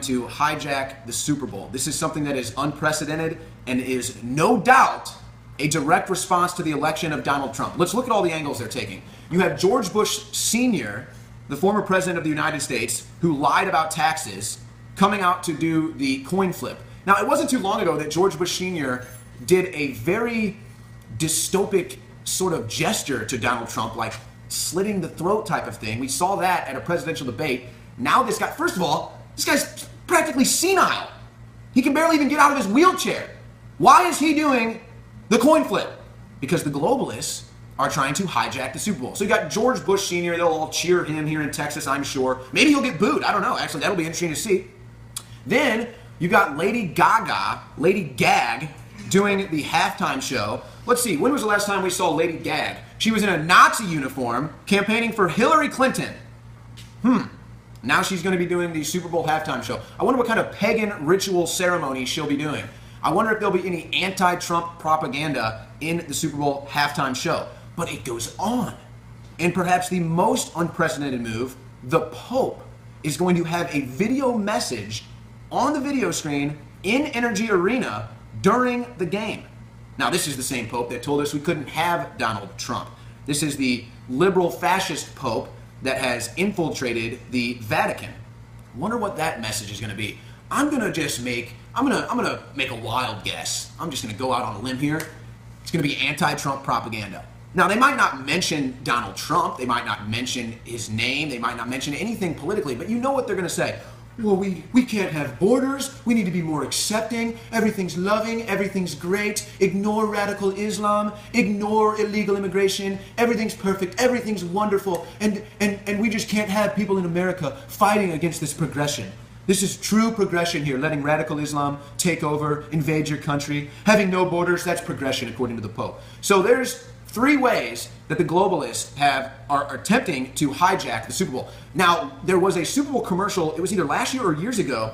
to hijack the Super Bowl. This is something that is unprecedented and is no doubt a direct response to the election of Donald Trump. Let's look at all the angles they're taking. You have George Bush Sr., the former president of the United States, who lied about taxes, coming out to do the coin flip. Now, it wasn't too long ago that George Bush Sr. did a very dystopic sort of gesture to Donald Trump, like slitting the throat type of thing. We saw that at a presidential debate. Now this guy, first of all, this guy's practically senile. He can barely even get out of his wheelchair. Why is he doing the coin flip? Because the globalists are trying to hijack the Super Bowl. So you got George Bush Sr., they'll all cheer him here in Texas, I'm sure. Maybe he'll get booed, I don't know. Actually, that'll be interesting to see. Then you got Lady Gag, doing the halftime show. Let's see, when was the last time we saw Lady Gag? She was in a Nazi uniform campaigning for Hillary Clinton. Now she's going to be doing the Super Bowl halftime show. I wonder what kind of pagan ritual ceremony she'll be doing. I wonder if there'll be any anti-Trump propaganda in the Super Bowl halftime show. But it goes on. And perhaps the most unprecedented move, the Pope is going to have a video message on the video screen in Energy Arena during the game. Now, this is the same Pope that told us we couldn't have Donald Trump. This is the liberal fascist Pope that has infiltrated the Vatican. I wonder what that message is going to be. I'm gonna make a wild guess. I'm just gonna go out on a limb here. It's gonna be anti-Trump propaganda. Now, they might not mention Donald Trump. They might not mention his name. They might not mention anything politically, but you know what they're gonna say. Well, we can't have borders. We need to be more accepting. Everything's loving. Everything's great. Ignore radical Islam. Ignore illegal immigration. Everything's perfect. Everything's wonderful. And we just can't have people in America fighting against this progression. This is true progression here, letting radical Islam take over, invade your country. Having no borders, that's progression according to the Pope. So there's three ways that the globalists are attempting to hijack the Super Bowl. Now, there was a Super Bowl commercial, it was either last year or years ago,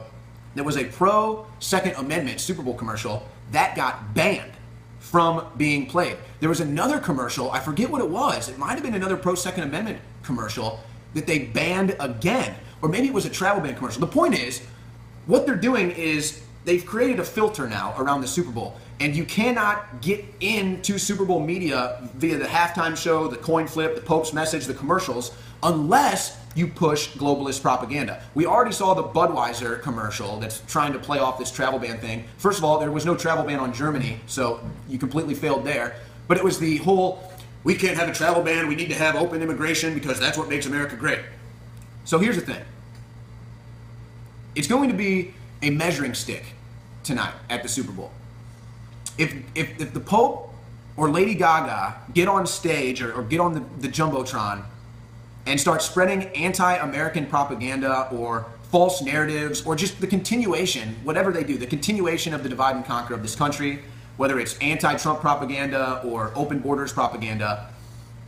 there was a pro-Second Amendment Super Bowl commercial that got banned from being played. There was another commercial, I forget what it was, it might have been another pro-Second Amendment commercial that they banned again. Or maybe it was a travel ban commercial. The point is, what they're doing is they've created a filter now around the Super Bowl. And you cannot get into Super Bowl media via the halftime show, the coin flip, the Pope's message, the commercials, unless you push globalist propaganda. We already saw the Budweiser commercial that's trying to play off this travel ban thing. First of all, there was no travel ban on Germany, so you completely failed there. But it was the whole, we can't have a travel ban, we need to have open immigration because that's what makes America great. So here's the thing. It's going to be a measuring stick tonight at the Super Bowl. If the Pope or Lady Gaga get on stage or get on the Jumbotron and start spreading anti-American propaganda or false narratives or just the continuation, whatever they do, the continuation of the divide and conquer of this country, whether it's anti-Trump propaganda or open borders propaganda,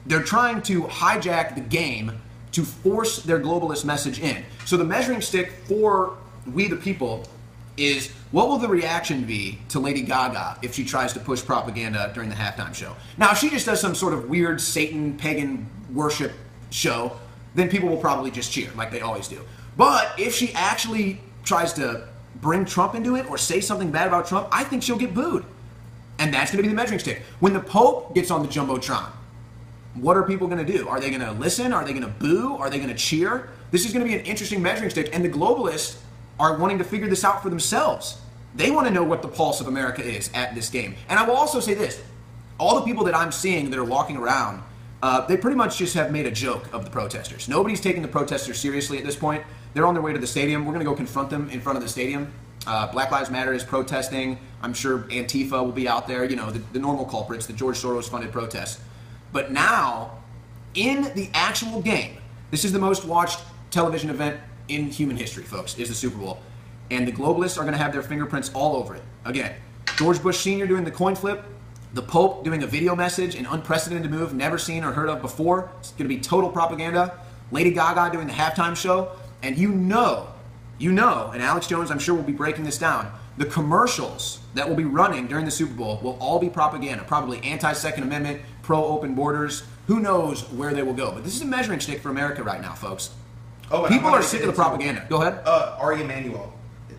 they're trying to hijack the game to force their globalist message in. So the measuring stick for we the people is, what will the reaction be to Lady Gaga if she tries to push propaganda during the halftime show? Now, if she just does some sort of weird Satan pagan worship show, then people will probably just cheer like they always do. But if she actually tries to bring Trump into it or say something bad about Trump, I think she'll get booed. And that's going to be the measuring stick. When the Pope gets on the Jumbotron, what are people going to do? Are they going to listen? Are they going to boo? Are they going to cheer? This is going to be an interesting measuring stick, and the globalists are wanting to figure this out for themselves. They want to know what the pulse of America is at this game. And I will also say this. All the people that I'm seeing that are walking around, they pretty much just have made a joke of the protesters. Nobody's taking the protesters seriously at this point. They're on their way to the stadium. We're going to go confront them in front of the stadium. Black Lives Matter is protesting. I'm sure Antifa will be out there. You know, the normal culprits, the George Soros-funded protests. But now, in the actual game, this is the most watched television event in human history, folks, is the Super Bowl. And the globalists are going to have their fingerprints all over it. Again, George Bush Sr. doing the coin flip, the Pope doing a video message, an unprecedented move never seen or heard of before. It's going to be total propaganda. Lady Gaga doing the halftime show. And you know, and Alex Jones, I'm sure, will be breaking this down, the commercials that will be running during the Super Bowl will all be propaganda, probably anti-Second Amendment, pro-open borders. Who knows where they will go? But this is a measuring stick for America right now, folks. Oh, people are sick of the propaganda. Go ahead. Ari Emanuel.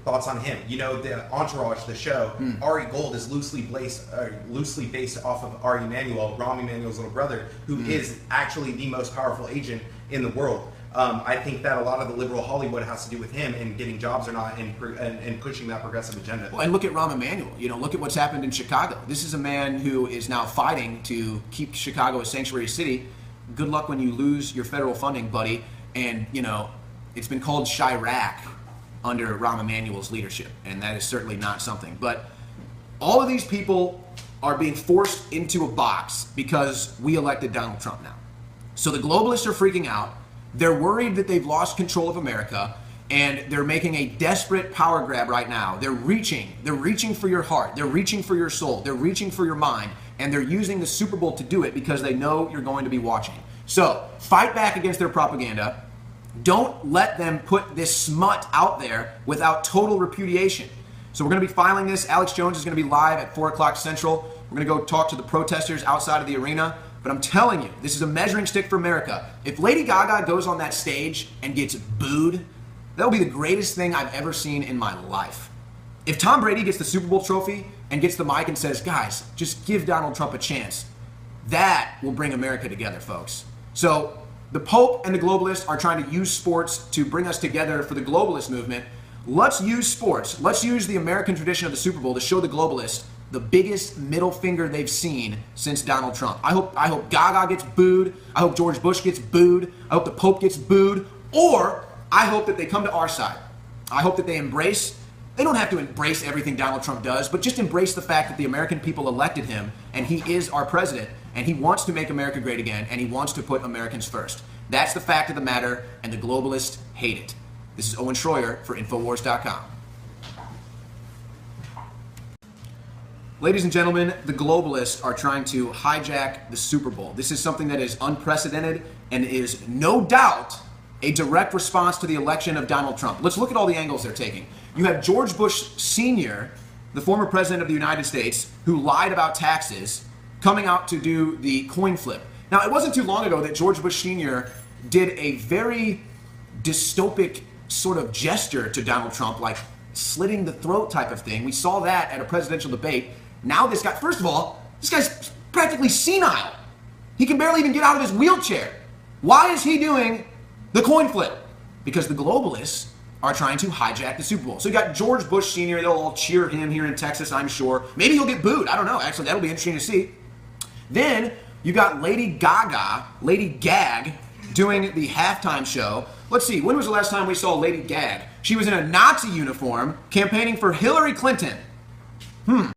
thoughts on him. You know, the Entourage, the show, Ari Gold is loosely based off of Ari Emanuel, Rahm Emanuel's little brother, who is actually the most powerful agent in the world. I think that a lot of the liberal Hollywood has to do with him and getting jobs or not, and pushing that progressive agenda. Well, and look at Rahm Emanuel. You know, look at what's happened in Chicago. This is a man who is now fighting to keep Chicago a sanctuary city. Good luck when you lose your federal funding, buddy. And, you know, it's been called Chirac under Rahm Emanuel's leadership, and that is certainly not something. But all of these people are being forced into a box because we elected Donald Trump now. So the globalists are freaking out. They're worried that they've lost control of America, and they're making a desperate power grab right now. They're reaching for your heart. They're reaching for your soul. They're reaching for your mind, and they're using the Super Bowl to do it because they know you're going to be watching. So fight back against their propaganda. Don't let them put this smut out there without total repudiation. So we're going to be filing this. Alex Jones is going to be live at 4 o'clock Central. We're going to go talk to the protesters outside of the arena. But I'm telling you, this is a measuring stick for America. If Lady Gaga goes on that stage and gets booed, that'll be the greatest thing I've ever seen in my life. If Tom Brady gets the Super Bowl trophy and gets the mic and says, guys, just give Donald Trump a chance, that will bring America together, folks. So the Pope and the globalists are trying to use sports to bring us together for the globalist movement. Let's use sports. Let's use the American tradition of the Super Bowl to show the globalists the biggest middle finger they've seen since Donald Trump. I hope Gaga gets booed. I hope George Bush gets booed. I hope the Pope gets booed. Or I hope that they come to our side. I hope that they don't have to embrace everything Donald Trump does, but just embrace the fact that the American people elected him, and he is our president, and he wants to make America great again, and he wants to put Americans first. That's the fact of the matter, and the globalists hate it. This is Owen Schroyer for Infowars.com. Ladies and gentlemen, the globalists are trying to hijack the Super Bowl. This is something that is unprecedented and is no doubt a direct response to the election of Donald Trump. Let's look at all the angles they're taking. You have George Bush Sr., the former president of the United States, who lied about taxes, coming out to do the coin flip. Now, it wasn't too long ago that George Bush Sr. did a very dystopic sort of gesture to Donald Trump, like slitting the throat type of thing. We saw that at a presidential debate. Now this guy, first of all, this guy's practically senile. He can barely even get out of his wheelchair. Why is he doing the coin flip? Because the globalists are trying to hijack the Super Bowl. So you got George Bush Sr., they'll all cheer him here in Texas, I'm sure. Maybe he'll get booed. I don't know. Actually, that'll be interesting to see. Then you got Lady Gaga, Lady Gag, doing the halftime show. Let's see, when was the last time we saw Lady Gag? She was in a Nazi uniform campaigning for Hillary Clinton.